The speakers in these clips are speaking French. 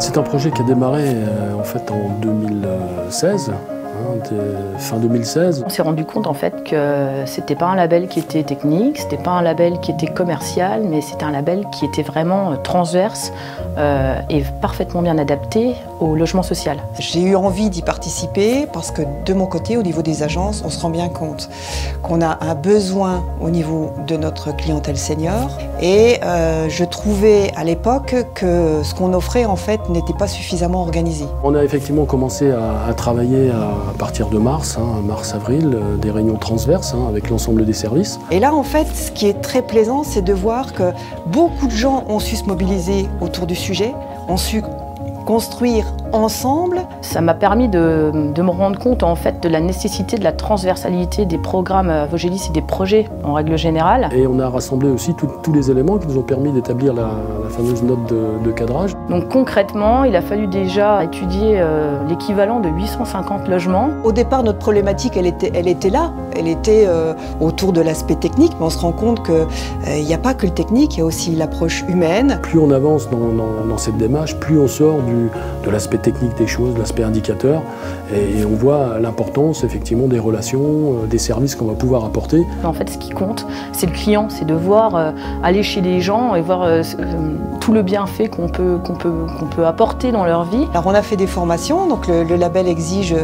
C'est un projet qui a démarré en fait en 2016. Fin 2016. On s'est rendu compte en fait que c'était pas un label qui était technique, c'était pas un label qui était commercial, mais c'était un label qui était vraiment transverse et parfaitement bien adapté au logement social. J'ai eu envie d'y participer parce que de mon côté, au niveau des agences, on se rend bien compte qu'on a un besoin au niveau de notre clientèle senior et je trouvais à l'époque que ce qu'on offrait en fait n'était pas suffisamment organisé. On a effectivement commencé à travailler à partir de mars, mars-avril, des réunions transverses avec l'ensemble des services. Et là, en fait, ce qui est très plaisant, c'est de voir que beaucoup de gens ont su se mobiliser autour du sujet, ont su construire ensemble. Ça m'a permis de me rendre compte en fait de la nécessité de la transversalité des programmes Vogelis et des projets en règle générale. Et on a rassemblé aussi tous les éléments qui nous ont permis d'établir la fameuse note de cadrage. Donc concrètement, il a fallu déjà étudier l'équivalent de 850 logements. Au départ, notre problématique, elle était là. Elle était autour de l'aspect technique, mais on se rend compte qu'il n'y a pas que le technique, il y a aussi l'approche humaine. Plus on avance dans cette démarche, plus on sort de l'aspect technique des choses, de l'aspect indicateur, et on voit l'importance effectivement des relations, des services qu'on va pouvoir apporter. En fait, ce qui compte, c'est le client, c'est de voir aller chez les gens et voir tout le bienfait qu'on peut apporter dans leur vie. Alors on a fait des formations, donc le label exige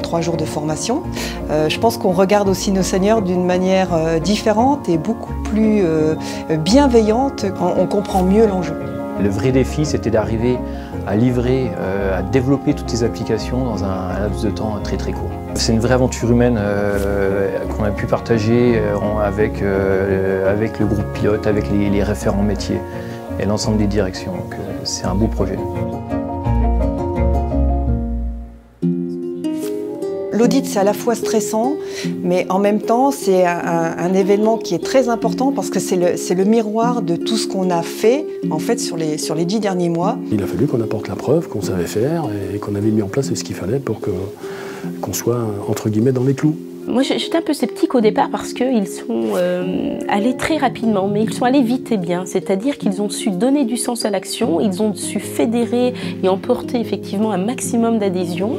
3 jours de formation. Je pense qu'on regarde aussi nos seniors d'une manière différente et beaucoup plus bienveillante. On comprend mieux l'enjeu. Le vrai défi, c'était d'arriver à livrer, à développer toutes ces applications dans un laps de temps très très court. C'est une vraie aventure humaine qu'on a pu partager avec le groupe pilote, avec les référents métiers et l'ensemble des directions. Donc c'est un beau projet. L'audit, c'est à la fois stressant, mais en même temps, c'est un événement qui est très important parce que c'est le miroir de tout ce qu'on a fait, en fait, sur les 10 derniers mois. Il a fallu qu'on apporte la preuve qu'on savait faire et qu'on avait mis en place ce qu'il fallait pour qu'on soit, entre guillemets, dans les clous. Moi, j'étais un peu sceptique au départ parce qu'ils sont allés très rapidement, mais ils sont allés vite et bien. C'est-à-dire qu'ils ont su donner du sens à l'action, ils ont su fédérer et emporter effectivement un maximum d'adhésion.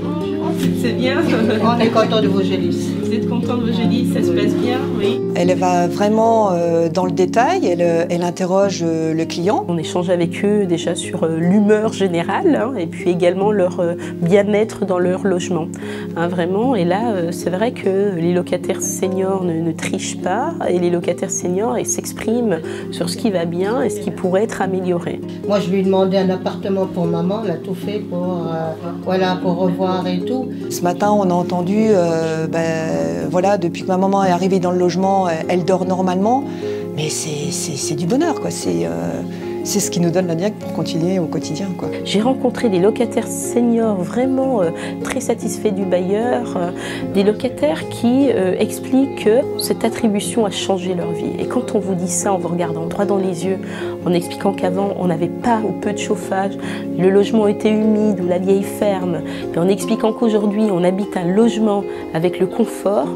C'est bien. On est content de Vogelis. Vous êtes content de Vogelis, ça se passe bien, oui. Elle va vraiment dans le détail, elle interroge le client. On échange avec eux déjà sur l'humeur générale et puis également leur bien-être dans leur logement. Vraiment, et là, c'est vrai que les locataires seniors ne trichent pas et les locataires seniors s'expriment sur ce qui va bien et ce qui pourrait être amélioré. Moi, je lui ai demandé un appartement pour maman, elle a tout fait pour revoir et tout. Ce matin, on a entendu, voilà, depuis que ma maman est arrivée dans le logement, elle dort normalement, mais c'est du bonheur, quoi. C'est ce qui nous donne la niaque pour continuer au quotidien, quoi. J'ai rencontré des locataires seniors vraiment très satisfaits du bailleur, des locataires qui expliquent que cette attribution a changé leur vie. Et quand on vous dit ça en vous regardant droit dans les yeux, en expliquant qu'avant on n'avait pas ou peu de chauffage, le logement était humide ou la vieille ferme, et en expliquant qu'aujourd'hui on habite un logement avec le confort,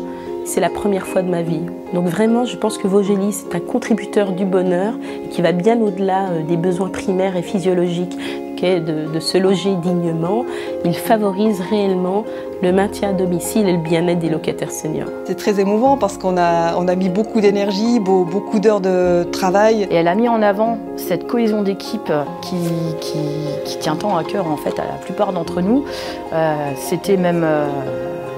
c'est la première fois de ma vie. Donc vraiment, je pense que Vogelis est un contributeur du bonheur qui va bien au-delà des besoins primaires et physiologiques qu'est de se loger dignement. Il favorise réellement le maintien à domicile et le bien-être des locataires seniors. C'est très émouvant parce qu'on a mis beaucoup d'énergie, beaucoup d'heures de travail. Et elle a mis en avant cette cohésion d'équipe qui tient tant à cœur en fait à la plupart d'entre nous. C'était même...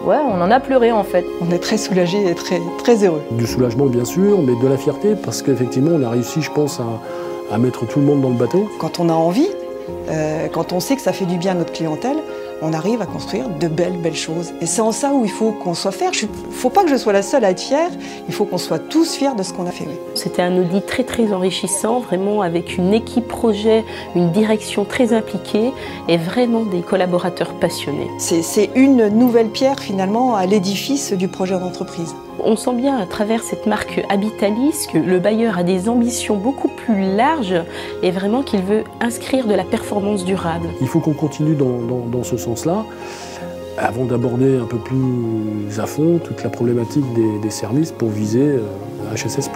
ouais, on en a pleuré en fait. On est très soulagés et très heureux. Du soulagement bien sûr, mais de la fierté parce qu'effectivement on a réussi, je pense, à mettre tout le monde dans le bateau. Quand on a envie, quand on sait que ça fait du bien à notre clientèle, on arrive à construire de belles choses. Et c'est en ça où il faut qu'on soit fiers. Il ne faut pas que je sois la seule à être fière, il faut qu'on soit tous fiers de ce qu'on a fait. Oui. C'était un audit très enrichissant, vraiment avec une équipe projet, une direction très impliquée et vraiment des collaborateurs passionnés. C'est une nouvelle pierre finalement à l'édifice du projet d'entreprise. On sent bien à travers cette marque Habitalis que le bailleur a des ambitions beaucoup plus larges et vraiment qu'il veut inscrire de la performance durable. Il faut qu'on continue dans ce sens-là avant d'aborder un peu plus à fond toute la problématique des services pour viser HSS+.